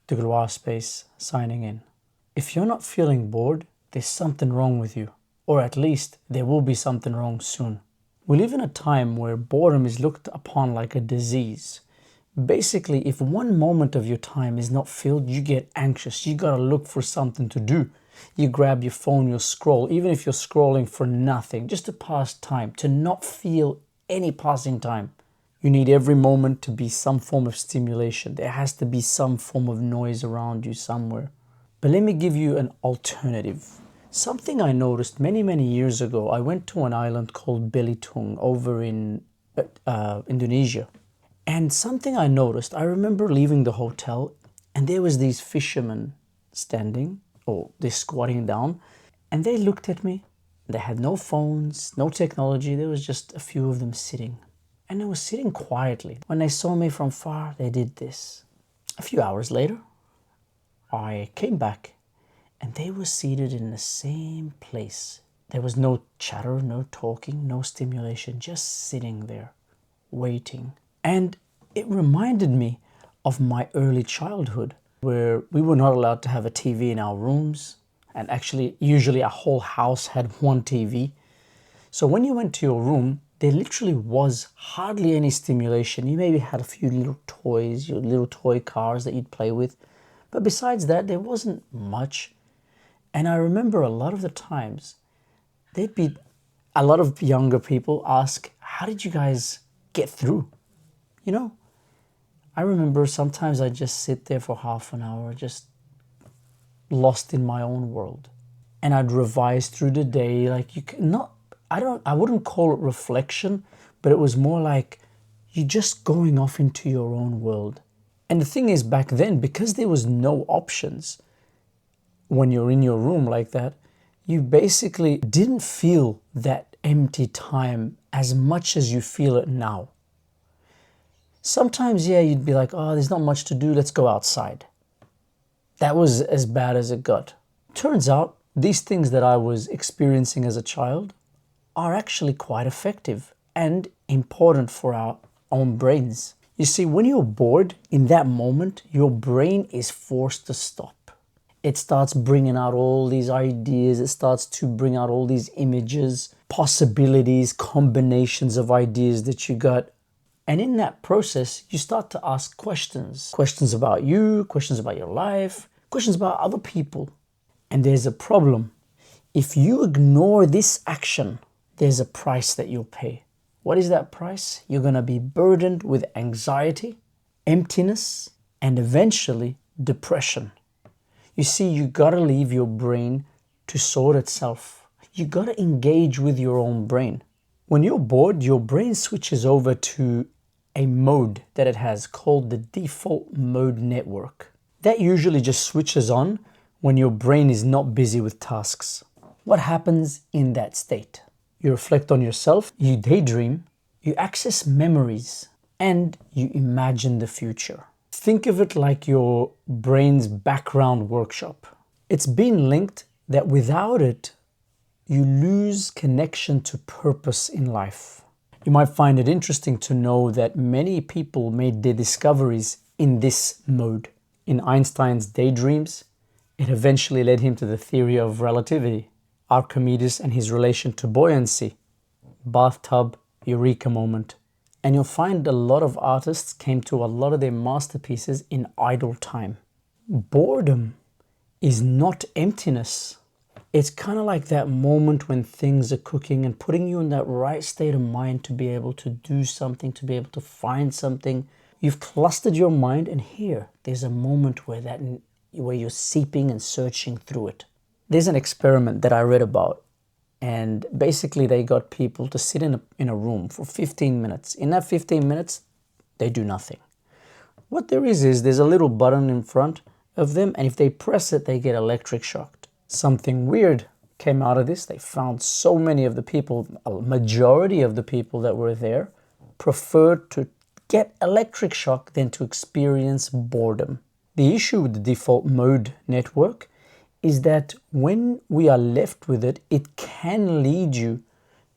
DegloireSpace signing in. If you're not feeling bored, there's something wrong with you, or at least there will be something wrong soon. We live in a time where boredom is looked upon like a disease. Basically, if one moment of your time is not filled, you get anxious. You gotta look for something to do. You grab your phone, you scroll, even if you're scrolling for nothing, just to pass time, to not feel any passing time. You need every moment to be some form of stimulation. There has to be some form of noise around you somewhere. But let me give you an alternative. Something I noticed many years ago. I went to an island called Belitung over in Indonesia. And something I noticed, I remember leaving the hotel and there was these fishermen standing, or they're squatting down, and they looked at me. They had no phones, no technology. There was just a few of them sitting. And they were sitting quietly. When they saw me from far, they did this. A few hours later, I came back and they were seated in the same place. There was no chatter, no talking, no stimulation, just sitting there, waiting. And it reminded me of my early childhood, where we were not allowed to have a TV in our rooms. And actually, usually a whole house had one TV. So when you went to your room, there literally was hardly any stimulation. You maybe had a few little toys, your little toy cars that you'd play with. But besides that, there wasn't much. And I remember a lot of the times, there'd be a lot of younger people ask, how did you guys get through? You know, I remember sometimes I'd just sit there for half an hour, just lost in my own world. And I'd revise through the day, like I wouldn't call it reflection, but it was more like you're just going off into your own world. And the thing is, back then, because there was no options, when you're in your room like that, you basically didn't feel that empty time as much as you feel it now. Sometimes, yeah, you'd be like, oh, there's not much to do, let's go outside. That was as bad as it got. Turns out, these things that I was experiencing as a child are actually quite effective and important for our own brains. You see, when you're bored, in that moment, your brain is forced to stop. It starts bringing out all these ideas. It starts to bring out all these images, possibilities, combinations of ideas that you got. And in that process, you start to ask questions. Questions about you, questions about your life, questions about other people. And there's a problem. If you ignore this action, there's a price that you'll pay. What is that price? You're going to be burdened with anxiety, emptiness, and eventually depression. You see, you got to leave your brain to sort itself. You got to engage with your own brain. When you're bored, your brain switches over to a mode that it has called the default mode network. That usually just switches on when your brain is not busy with tasks. What happens in that state? You reflect on yourself, you daydream, you access memories, and you imagine the future. Think of it like your brain's background workshop. It's been linked that without it, you lose connection to purpose in life. You might find it interesting to know that many people made their discoveries in this mode. In Einstein's daydreams, it eventually led him to the theory of relativity. Archimedes and his relation to buoyancy, bathtub, eureka moment. And you'll find a lot of artists came to a lot of their masterpieces in idle time. Boredom is not emptiness. It's kind of like that moment when things are cooking and putting you in that right state of mind to be able to do something, to be able to find something. You've clustered your mind, and here, there's a moment where you're seeping and searching through it. There's an experiment that I read about, and basically they got people to sit in a room for 15 minutes. In that 15 minutes, they do nothing. What there is there's a little button in front of them, and if they press it, they get electric shocked. Something weird came out of this. They found so many of the people, a majority of the people that were there, preferred to get electric shock than to experience boredom. The issue with the default mode network is that when we are left with it, it can lead you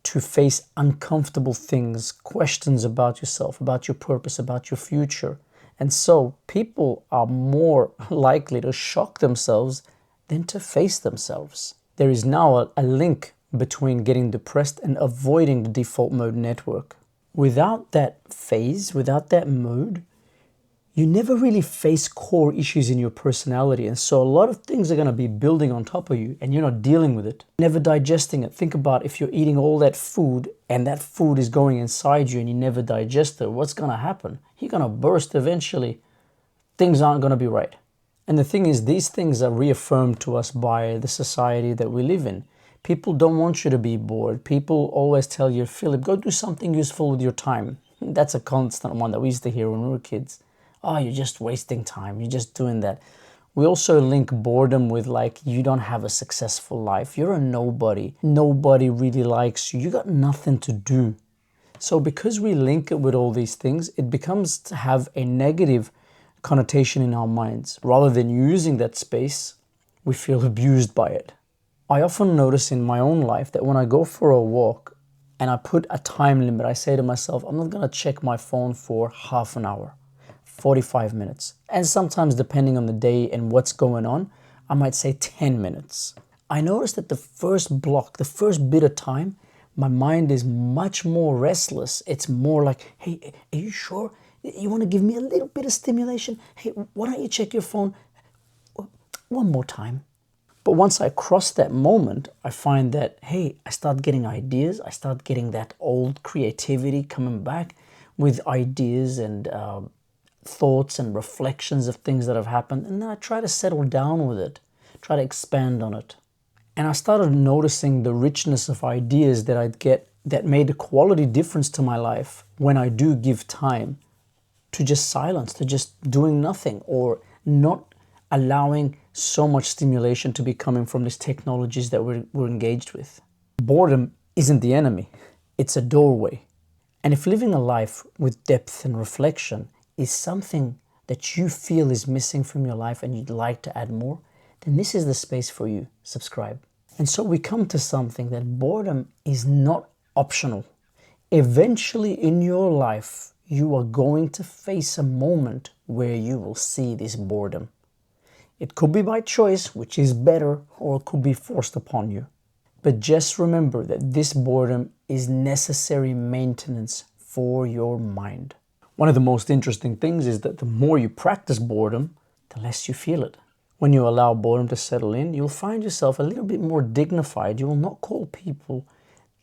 to face uncomfortable things, questions about yourself, about your purpose, about your future. And so people are more likely to shock themselves than to face themselves. There is now a link between getting depressed and avoiding the default mode network. Without that phase, without that mode, you never really face core issues in your personality. And so a lot of things are going to be building on top of you and you're not dealing with it, never digesting it. Think about if you're eating all that food and that food is going inside you and you never digest it, what's going to happen? You're going to burst eventually. Things aren't going to be right. And the thing is, these things are reaffirmed to us by the society that we live in. People don't want you to be bored. People always tell you, Philip, go do something useful with your time. That's a constant one that we used to hear when we were kids. Oh, you're just wasting time. You're just doing that. We also link boredom with like, you don't have a successful life. You're a nobody. Nobody really likes you. You got nothing to do. So because we link it with all these things, it becomes to have a negative connotation in our minds. Rather than using that space, we feel abused by it. I often notice in my own life that when I go for a walk and I put a time limit, I say to myself, I'm not going to check my phone for half an hour. 45 minutes. And sometimes depending on the day and what's going on, I might say 10 minutes. I notice that the first block, the first bit of time, my mind is much more restless. It's more like, hey, are you sure? You want to give me a little bit of stimulation? Hey, why don't you check your phone one more time? But once I cross that moment, I find that, hey, I start getting ideas. I start getting that old creativity coming back with ideas and thoughts and reflections of things that have happened, and then I try to settle down with it, try to expand on it. And I started noticing the richness of ideas that I'd get that made a quality difference to my life when I do give time to just silence, to just doing nothing, or not allowing so much stimulation to be coming from these technologies that we're engaged with. Boredom isn't the enemy, it's a doorway. And if living a life with depth and reflection is something that you feel is missing from your life and you'd like to add more, then this is the space for you. Subscribe. And so we come to something that boredom is not optional. Eventually in your life, you are going to face a moment where you will see this boredom. It could be by choice, which is better, or it could be forced upon you. But just remember that this boredom is necessary maintenance for your mind. One of the most interesting things is that the more you practice boredom, the less you feel it. When you allow boredom to settle in, you'll find yourself a little bit more dignified. You will not call people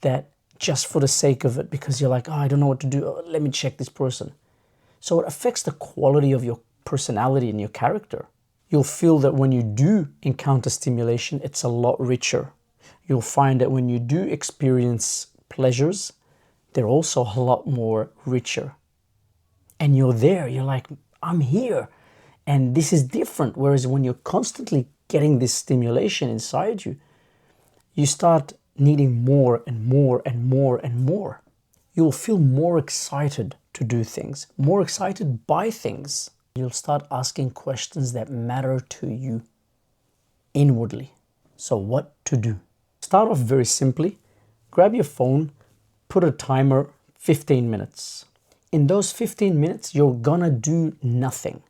that just for the sake of it, because you're like, oh, I don't know what to do. Oh, let me check this person. So it affects the quality of your personality and your character. You'll feel that when you do encounter stimulation, it's a lot richer. You'll find that when you do experience pleasures, they're also a lot more richer. And you're there, you're like, I'm here. And this is different. Whereas when you're constantly getting this stimulation inside you, you start needing more and more and more and more. You'll feel more excited to do things, more excited by things. You'll start asking questions that matter to you inwardly. So what to do? Start off very simply. Grab your phone, put a timer, 15 minutes. In those 15 minutes, you're gonna do nothing.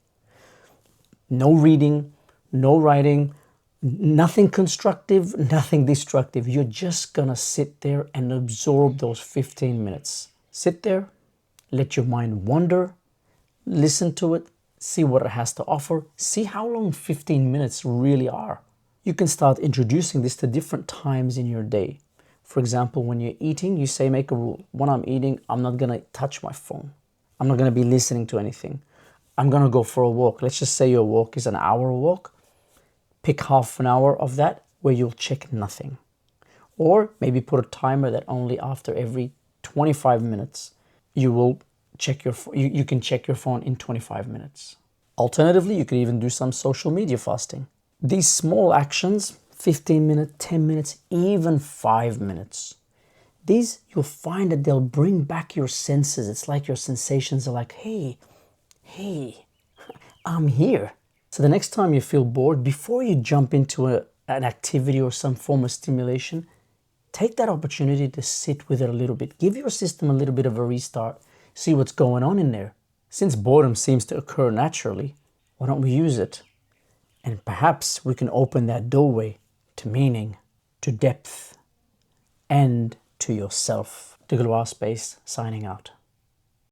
No reading, no writing, nothing constructive, nothing destructive. You're just gonna sit there and absorb those 15 minutes. Sit there, let your mind wander, listen to it, see what it has to offer, see how long 15 minutes really are. You can start introducing this to different times in your day. For example, when you're eating, you say, make a rule. When I'm eating, I'm not gonna touch my phone. I'm not gonna be listening to anything. I'm gonna go for a walk. Let's just say your walk is an hour walk. Pick half an hour of that where you'll check nothing. Or maybe put a timer that only after every 25 minutes you will check your you can check your phone in 25 minutes. Alternatively, you could even do some social media fasting. These small actions, 15 minutes, 10 minutes, even 5 minutes. These, you'll find that they'll bring back your senses. It's like your sensations are like, hey, I'm here. So the next time you feel bored, before you jump into an activity or some form of stimulation, take that opportunity to sit with it a little bit. Give your system a little bit of a restart. See what's going on in there. Since boredom seems to occur naturally, why don't we use it? And perhaps we can open that doorway to meaning, to depth, and to yourself. DegloireSpace signing out.